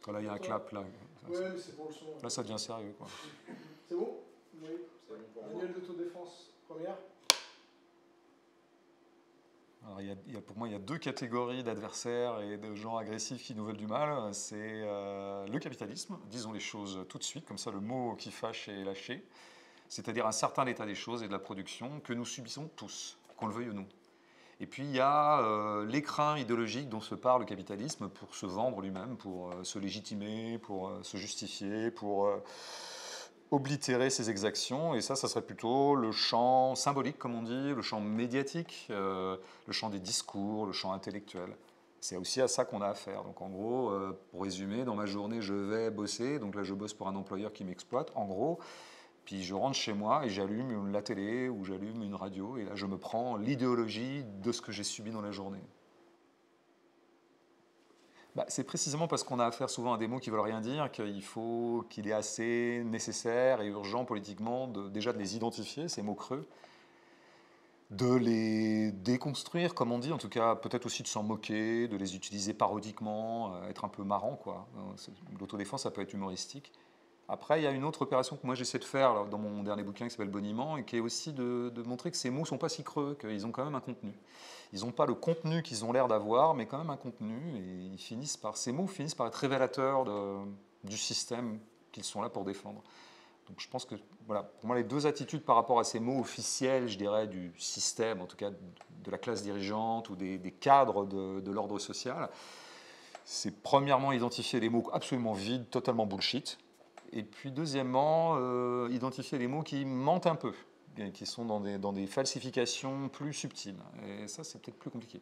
Là, il y a un clap, là. Ouais, mais c'est pour le son. Là, ça devient sérieux, quoi. C'est bon? Oui. C'est bon pour moi. Manuel d'autodéfense, première. Alors, pour moi, il y a deux catégories d'adversaires et de gens agressifs qui nous veulent du mal. C'est le capitalisme, disons les choses tout de suite, comme ça le mot qui fâche est lâché. C'est-à-dire un certain état des choses et de la production que nous subissons tous, qu'on le veuille ou non. Et puis il y a l'écrin idéologique dont se parle le capitalisme pour se vendre lui-même, pour se légitimer, pour se justifier, pour oblitérer ses exactions. Et ça serait plutôt le champ symbolique, comme on dit, le champ médiatique, le champ des discours, le champ intellectuel. C'est aussi à ça qu'on a affaire. Donc en gros, pour résumer, dans ma journée, je vais bosser. Donc là, je bosse pour un employeur qui m'exploite, en gros. Puis je rentre chez moi et j'allume la télé ou j'allume une radio et là je me prends l'idéologie de ce que j'ai subi dans la journée. C'est précisément parce qu'on a affaire souvent à des mots qui ne veulent rien dire qu'il est assez nécessaire et urgent politiquement déjà de les identifier, ces mots creux, de les déconstruire, comme on dit, en tout cas peut-être aussi de s'en moquer, de les utiliser parodiquement, être un peu marrant, quoi. L'autodéfense, ça peut être humoristique. Après, il y a une autre opération que moi j'essaie de faire dans mon dernier bouquin qui s'appelle Boniment et qui est aussi de montrer que ces mots ne sont pas si creux, qu'ils ont quand même un contenu. Ils n'ont pas le contenu qu'ils ont l'air d'avoir, mais quand même un contenu. Et ces mots finissent par être révélateurs du système qu'ils sont là pour défendre. Donc je pense que, voilà, pour moi, les deux attitudes par rapport à ces mots officiels, je dirais, du système, en tout cas de la classe dirigeante ou des cadres de l'ordre social, c'est premièrement identifier les mots absolument vides, totalement bullshit. Et puis deuxièmement, identifier les mots qui mentent un peu, qui sont dans des falsifications plus subtiles. Et ça, c'est peut-être plus compliqué.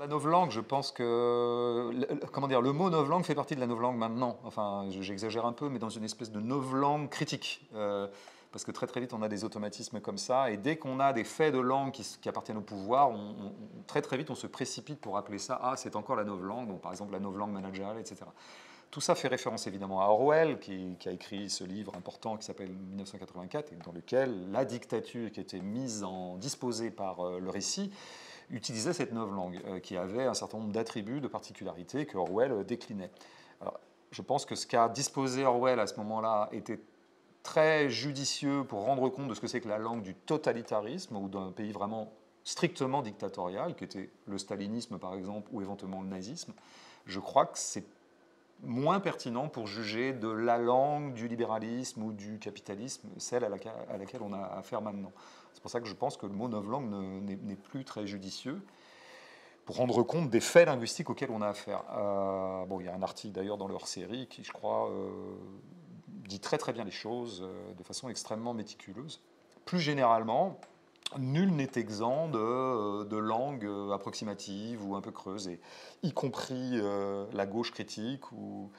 La novlangue, je pense que... le mot novlangue fait partie de la novlangue maintenant. Enfin, j'exagère un peu, mais dans une espèce de novlangue critique. Parce que très très vite, on a des automatismes comme ça. Et dès qu'on a des faits de langue qui appartiennent au pouvoir, très très vite, on se précipite pour appeler ça « Ah, c'est encore la novlangue », donc par exemple la novlangue managériale, etc. Tout ça fait référence évidemment à Orwell, qui a écrit ce livre important qui s'appelle 1984, et dans lequel la dictature qui était disposée par le récit utilisait cette novlangue, qui avait un certain nombre d'attributs, de particularités que Orwell déclinait. Alors, je pense que ce qu'a disposé Orwell à ce moment-là était très judicieux pour rendre compte de ce que c'est que la langue du totalitarisme ou d'un pays vraiment strictement dictatorial, qui était le stalinisme par exemple, ou éventuellement le nazisme. Je crois que c'est moins pertinent pour juger de la langue du libéralisme ou du capitalisme, celle à laquelle on a affaire maintenant. C'est pour ça que je pense que le mot novlangue n'est plus très judicieux pour rendre compte des faits linguistiques auxquels on a affaire. Il y a un article d'ailleurs dans le hors-série qui, je crois, dit très très bien les choses de façon extrêmement méticuleuse. Plus généralement, nul n'est exempt de langues approximatives ou un peu creuses, y compris la gauche critique ou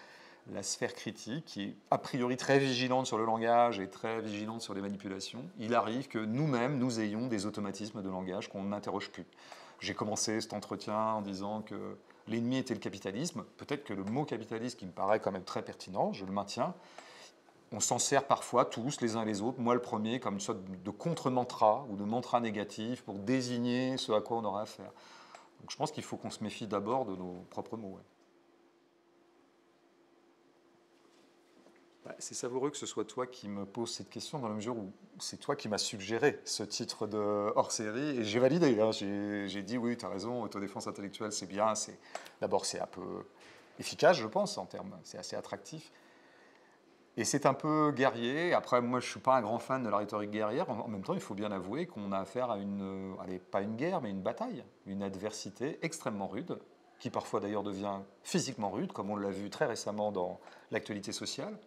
la sphère critique, qui est a priori très vigilante sur le langage et très vigilante sur les manipulations. Il arrive que nous-mêmes, nous ayons des automatismes de langage qu'on n'interroge plus. J'ai commencé cet entretien en disant que l'ennemi était le capitalisme. Peut-être que le mot capitalisme, qui me paraît quand même très pertinent, je le maintiens, on s'en sert parfois tous, les uns les autres, moi le premier, comme une sorte de contre-mantra ou de mantra négatif pour désigner ce à quoi on aura affaire. Donc je pense qu'il faut qu'on se méfie d'abord de nos propres mots. Ouais. C'est savoureux que ce soit toi qui me poses cette question dans la mesure où c'est toi qui m'as suggéré ce titre de hors-série et j'ai validé. Hein. J'ai dit oui, tu as raison, autodéfense intellectuelle c'est bien. D'abord c'est un peu efficace je pense en termes, c'est assez attractif. Et c'est un peu guerrier. Après, moi, je ne suis pas un grand fan de la rhétorique guerrière. En même temps, il faut bien avouer qu'on a affaire à pas une guerre, mais une bataille, une adversité extrêmement rude, qui parfois d'ailleurs devient physiquement rude, comme on l'a vu très récemment dans l'actualité sociale.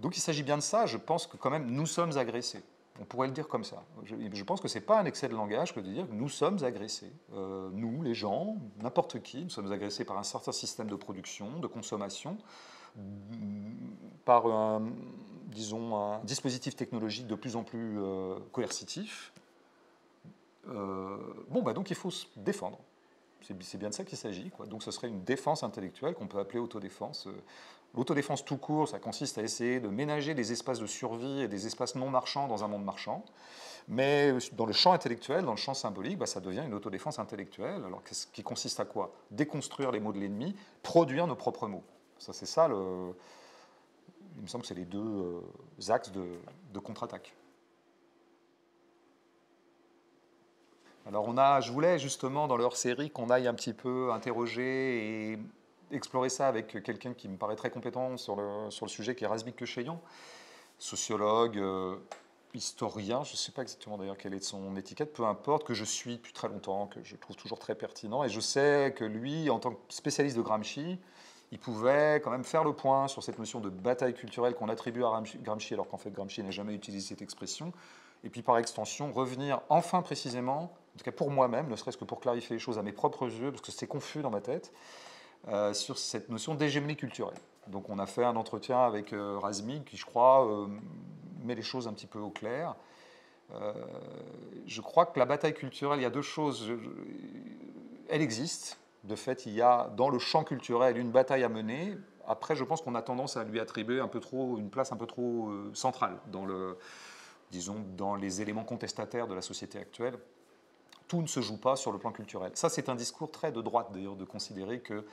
Donc il s'agit bien de ça. Je pense que quand même, nous sommes agressés. On pourrait le dire comme ça. Je pense que ce n'est pas un excès de langage que de dire que nous sommes agressés. Nous, les gens, n'importe qui, nous sommes agressés par un certain système de production, de consommation, par un dispositif technologique de plus en plus coercitif. Donc il faut se défendre. C'est bien de ça qu'il s'agit, quoi. Donc ce serait une défense intellectuelle qu'on peut appeler autodéfense. L'autodéfense tout court, ça consiste à essayer de ménager des espaces de survie et des espaces non marchands dans un monde marchand. Mais dans le champ intellectuel, dans le champ symbolique, bah, ça devient une autodéfense intellectuelle. Alors, qui consiste à quoi? Déconstruire les mots de l'ennemi, produire nos propres mots. Ça, c'est ça, il me semble que c'est les deux axes de contre-attaque. Alors, je voulais justement, dans leur série, qu'on aille un petit peu interroger et explorer ça avec quelqu'un qui me paraît très compétent sur le sujet, qui est Razmik Kecheyan, sociologue, historien, je ne sais pas exactement d'ailleurs quelle est son étiquette, peu importe, que je suis depuis très longtemps, que je trouve toujours très pertinent. Et je sais que lui, en tant que spécialiste de Gramsci, il pouvait quand même faire le point sur cette notion de bataille culturelle qu'on attribue à Gramsci, alors qu'en fait Gramsci n'a jamais utilisé cette expression. Et puis par extension, revenir enfin précisément, en tout cas pour moi-même, ne serait-ce que pour clarifier les choses à mes propres yeux, parce que c'est confus dans ma tête, sur cette notion d'hégémonie culturelle. Donc on a fait un entretien avec Razmik qui, je crois, met les choses un petit peu au clair. Je crois que la bataille culturelle, il y a deux choses. Elle existe. De fait, il y a dans le champ culturel une bataille à mener. Après, je pense qu'on a tendance à lui attribuer une place un peu trop centrale disons, dans les éléments contestataires de la société actuelle. Tout ne se joue pas sur le plan culturel. Ça, c'est un discours très de droite, d'ailleurs, de considérer que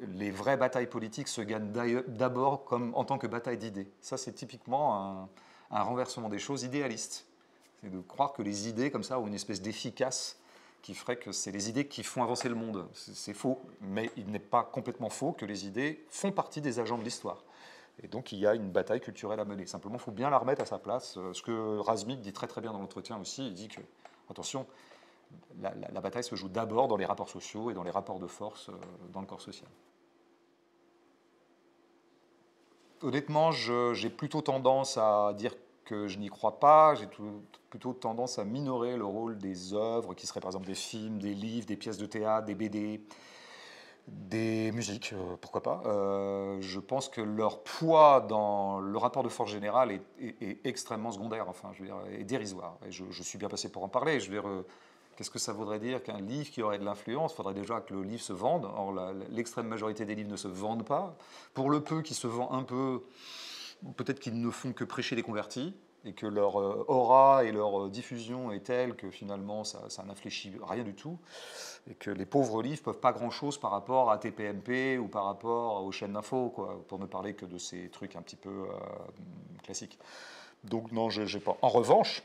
les vraies batailles politiques se gagnent d'abord en tant que bataille d'idées. Ça, c'est typiquement un renversement des choses idéaliste. C'est de croire que les idées, comme ça, ont une espèce d'efficace qui ferait que c'est les idées qui font avancer le monde. C'est faux, mais il n'est pas complètement faux que les idées font partie des agents de l'histoire. Et donc, il y a une bataille culturelle à mener. Simplement, il faut bien la remettre à sa place. Ce que Razmik dit très très bien dans l'entretien aussi, il dit que, attention, la bataille se joue d'abord dans les rapports sociaux et dans les rapports de force dans le corps social. Honnêtement, j'ai plutôt tendance à dire que je n'y crois pas. J'ai plutôt tendance à minorer le rôle des œuvres, qui seraient par exemple des films, des livres, des pièces de théâtre, des BD, des musiques, pourquoi pas. Je pense que leur poids dans le rapport de force général est extrêmement secondaire, enfin, je veux dire, est dérisoire. Et je suis bien passé pour en parler. Je veux dire, qu'est-ce que ça voudrait dire qu'un livre qui aurait de l'influence? Il faudrait déjà que le livre se vende. Or, l'extrême majorité des livres ne se vendent pas. Pour le peu qui se vend un peu, peut-être qu'ils ne font que prêcher les convertis et que leur aura et leur diffusion est telle que finalement ça n'infléchit rien du tout et que les pauvres livres ne peuvent pas grand-chose par rapport à TPMP ou par rapport aux chaînes d'infos, quoi, pour ne parler que de ces trucs un petit peu classiques. Donc non, je n'ai pas. En revanche,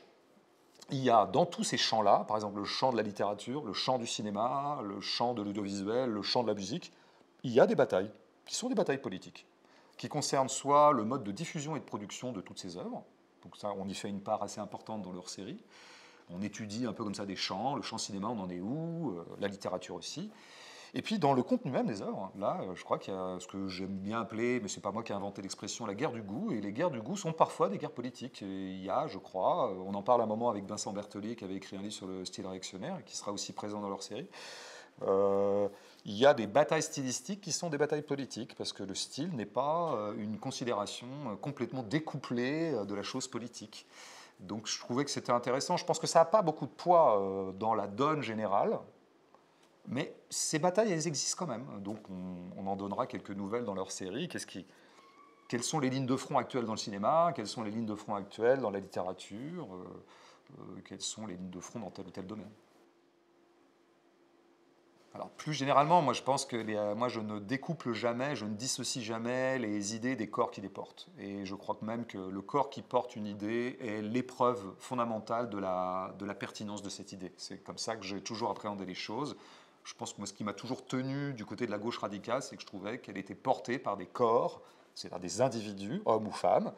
il y a dans tous ces champs-là, par exemple le champ de la littérature, le champ du cinéma, le champ de l'audiovisuel, le champ de la musique, il y a des batailles qui sont des batailles politiques, qui concernent soit le mode de diffusion et de production de toutes ces œuvres, donc ça on y fait une part assez importante dans leur série, on étudie un peu comme ça des champs, le champ cinéma on en est où, la littérature aussi, et puis dans le contenu même des œuvres, là je crois qu'il y a ce que j'aime bien appeler, mais c'est pas moi qui ai inventé l'expression, la guerre du goût, et les guerres du goût sont parfois des guerres politiques. Et il y a, je crois, on en parle un moment avec Vincent Berthelé qui avait écrit un livre sur le style réactionnaire, et qui sera aussi présent dans leur série. Il y a des batailles stylistiques qui sont des batailles politiques, parce que le style n'est pas une considération complètement découplée de la chose politique. Donc je trouvais que c'était intéressant. Je pense que ça n'a pas beaucoup de poids dans la donne générale, mais ces batailles, elles existent quand même. Donc on en donnera quelques nouvelles dans leur série. Quelles sont les lignes de front actuelles dans le cinéma? Quelles sont les lignes de front actuelles dans la littérature? Quelles sont les lignes de front dans tel ou tel domaine? Alors plus généralement, moi je pense que moi je ne découple jamais, je ne dissocie jamais les idées des corps qui les portent. Et je crois que même que le corps qui porte une idée est l'épreuve fondamentale de la pertinence de cette idée. C'est comme ça que j'ai toujours appréhendé les choses. Je pense que moi ce qui m'a toujours tenu du côté de la gauche radicale, c'est que je trouvais qu'elle était portée par des corps, c'est-à-dire des individus, hommes ou femmes,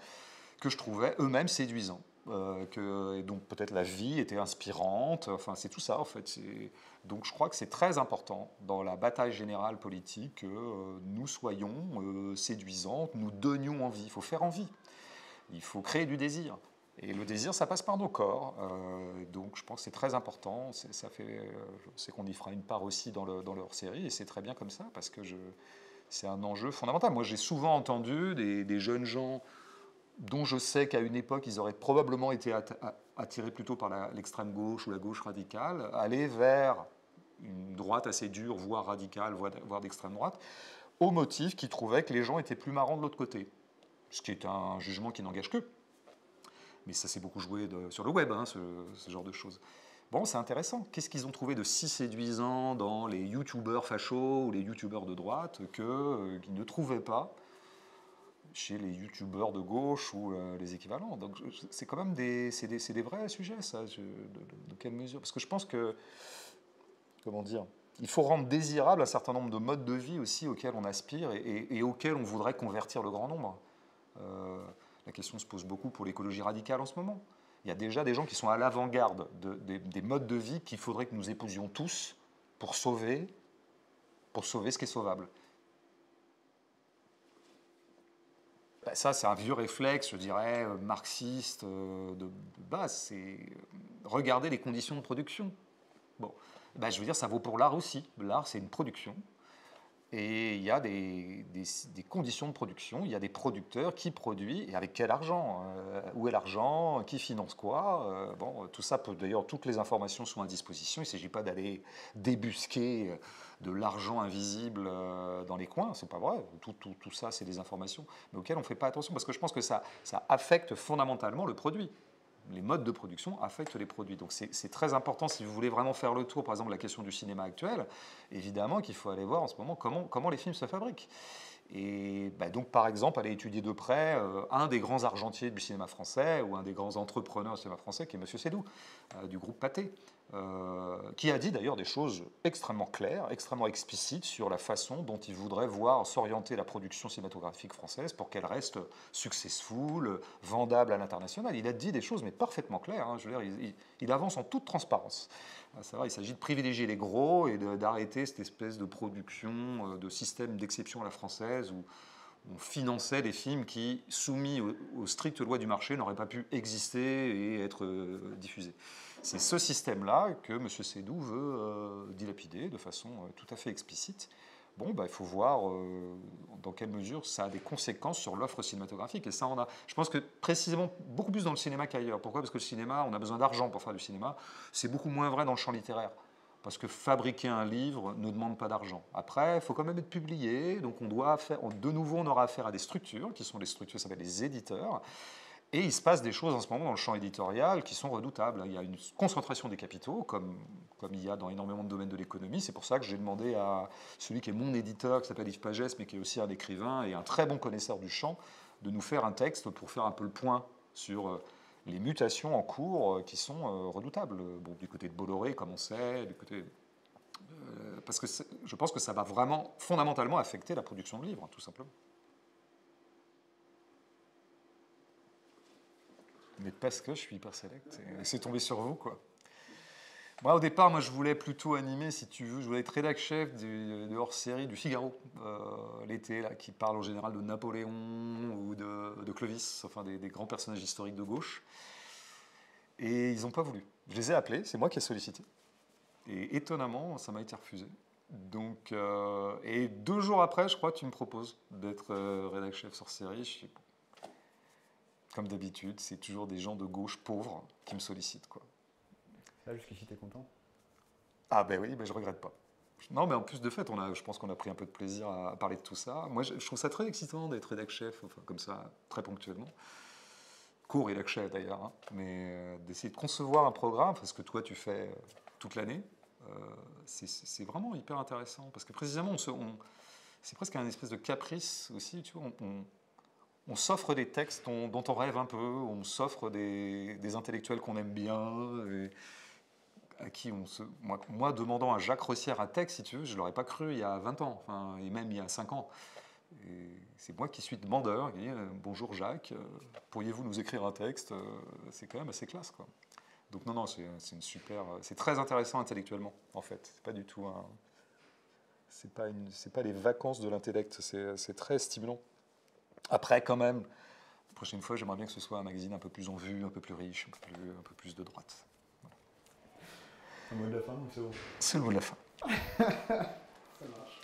que je trouvais eux-mêmes séduisants. Et donc peut-être la vie était inspirante, enfin c'est tout ça en fait. Donc je crois que c'est très important dans la bataille générale politique que nous soyons séduisants, nous donnions envie. Il faut faire envie, il faut créer du désir. Et le désir, ça passe par nos corps. Donc je pense que c'est très important. Je sais qu'on y fera une part aussi dans leur série, et c'est très bien comme ça, parce que c'est un enjeu fondamental. Moi j'ai souvent entendu des jeunes gens dont je sais qu'à une époque, ils auraient probablement été attirés plutôt par l'extrême gauche ou la gauche radicale, aller vers une droite assez dure, voire radicale, voire d'extrême droite, au motif qu'ils trouvaient que les gens étaient plus marrants de l'autre côté. Ce qui est un jugement qui n'engage qu'eux. Mais ça s'est beaucoup joué sur le web, hein, ce genre de choses. Bon, c'est intéressant. Qu'est-ce qu'ils ont trouvé de si séduisant dans les youtubeurs fachos ou les youtubeurs de droite qu'ils ne trouvaient pas chez les youtubeurs de gauche ou les équivalents. Donc c'est quand même des vrais sujets, ça. De quelle mesure? Parce que je pense que, comment dire, il faut rendre désirable un certain nombre de modes de vie aussi auxquels on aspire et auxquels on voudrait convertir le grand nombre. La question se pose beaucoup pour l'écologie radicale en ce moment. Il y a déjà des gens qui sont à l'avant-garde des modes de vie qu'il faudrait que nous épousions tous pour sauver ce qui est sauvable. Ben ça, c'est un vieux réflexe, je dirais, marxiste de base. C'est regarder les conditions de production. Bon, ben, je veux dire, ça vaut pour l'art aussi. L'art, c'est une production. Et il y a des conditions de production, il y a des producteurs qui produisent, et avec quel argent? Où est l'argent? Qui finance quoi? Bon, tout ça, d'ailleurs, toutes les informations sont à disposition. Il ne s'agit pas d'aller débusquer de l'argent invisible dans les coins, c'est pas vrai. Tout ça, c'est des informations, mais auxquelles on ne fait pas attention, parce que je pense que ça affecte fondamentalement le produit. Les modes de production affectent les produits. Donc c'est très important si vous voulez vraiment faire le tour, par exemple, de la question du cinéma actuel, évidemment qu'il faut aller voir en ce moment comment les films se fabriquent. Et bah, donc, par exemple, aller étudier de près un des grands argentiers du cinéma français ou un des grands entrepreneurs du cinéma français, qui est M. Seydoux, du groupe Pathé, qui a dit d'ailleurs des choses extrêmement claires, extrêmement explicites sur la façon dont il voudrait voir s'orienter la production cinématographique française pour qu'elle reste successful, vendable à l'international. Il a dit des choses mais parfaitement claires. Hein. Je veux dire, il avance en toute transparence. C'est vrai, il s'agit de privilégier les gros et d'arrêter cette espèce de production, de système d'exception à la française où on finançait des films qui, soumis aux strictes lois du marché, n'auraient pas pu exister et être diffusés. C'est ce système-là que M. Seydoux veut dilapider de façon tout à fait explicite. Bon, bah, il faut voir dans quelle mesure ça a des conséquences sur l'offre cinématographique. Et ça, je pense que précisément beaucoup plus dans le cinéma qu'ailleurs. Pourquoi? Parce que le cinéma, on a besoin d'argent pour faire du cinéma. C'est beaucoup moins vrai dans le champ littéraire. Parce que fabriquer un livre ne demande pas d'argent. Après, il faut quand même être publié. Donc, de nouveau, on aura affaire à des structures, qui sont des structures qui s'appellent les éditeurs. Et il se passe des choses en ce moment dans le champ éditorial qui sont redoutables. Il y a une concentration des capitaux, comme il y a dans énormément de domaines de l'économie. C'est pour ça que j'ai demandé à celui qui est mon éditeur, qui s'appelle Yves Pagès, mais qui est aussi un écrivain et un très bon connaisseur du champ, de nous faire un texte pour faire un peu le point sur les mutations en cours qui sont redoutables. Bon, du côté de Bolloré, comme on sait, du côté... parce que je pense que ça va vraiment fondamentalement affecter la production de livres, tout simplement. Mais parce que je suis hyper select, et c'est tombé sur vous, quoi. Moi, au départ, je voulais plutôt animer, si tu veux, je voulais être rédac-chef de hors-série du Figaro, l'été, là, qui parle en général de Napoléon ou de Clovis, enfin des grands personnages historiques de gauche. Et ils n'ont pas voulu. Je les ai appelés, c'est moi qui ai sollicité. Et étonnamment, ça m'a été refusé. Donc, et 2 jours après, je crois, tu me proposes d'être rédac-chef hors-série. Je suis... Comme d'habitude, c'est toujours des gens de gauche pauvres qui me sollicitent, quoi. Là, jusqu'ici, t'es content? Ah ben oui, ben je regrette pas. Non, mais en plus de fait, je pense qu'on a pris un peu de plaisir à parler de tout ça. Moi, je trouve ça très excitant d'être rédac-chef, enfin, comme ça, très ponctuellement. Co-rédac-chef d'ailleurs, hein. Mais d'essayer de concevoir un programme, parce que toi, tu fais toute l'année, c'est vraiment hyper intéressant. Parce que précisément, c'est presque un espèce de caprice aussi, tu vois. On s'offre des textes dont on rêve un peu, on s'offre des intellectuels qu'on aime bien, et à qui moi, demandant à Jacques Rossière un texte, si tu veux, je ne l'aurais pas cru il y a 20 ans, enfin, et même il y a 5 ans. Et c'est moi qui suis demandeur, qui dis « Bonjour Jacques, pourriez-vous nous écrire un texte ?» C'est quand même assez classe, quoi. Donc non, c'est une super... C'est très intéressant intellectuellement, en fait. C'est pas du tout un... C'est pas les vacances de l'intellect, c'est très stimulant. Après, quand même, la prochaine fois, j'aimerais bien que ce soit un magazine un peu plus en vue, un peu plus riche, un peu plus de droite. Voilà. C'est le mot de la fin, ou c'est bon? C'est le mot de la fin. Ça marche.